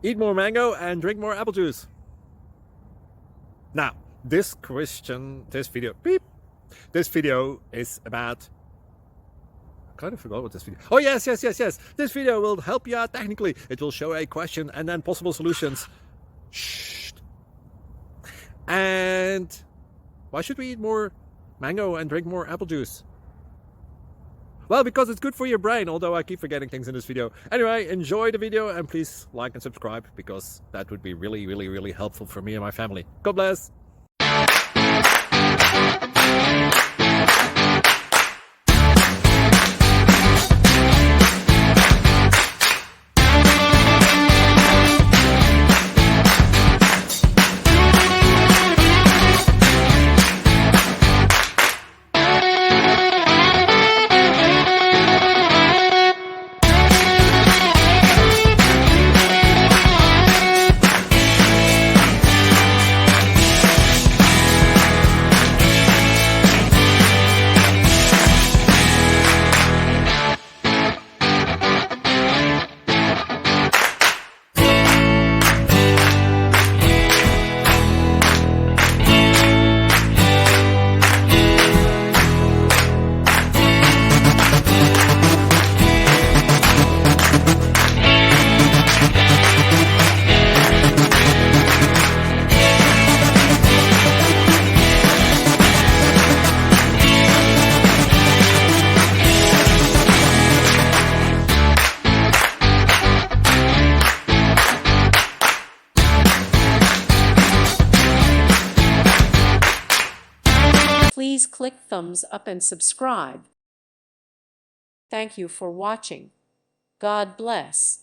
Eat more mango and drink more apple juice. Now, this video is about, I kind of forgot what this video. Oh, yes. This video will help you out technically. It will show a question and then possible solutions. Shh. And why should we eat more mango and drink more apple juice? Well, because it's good for your brain, although I keep forgetting things in this video. Anyway, enjoy the video and please like and subscribe, because that would be really helpful for me and my family. God bless. Please click thumbs up and subscribe. Thank you for watching. God bless.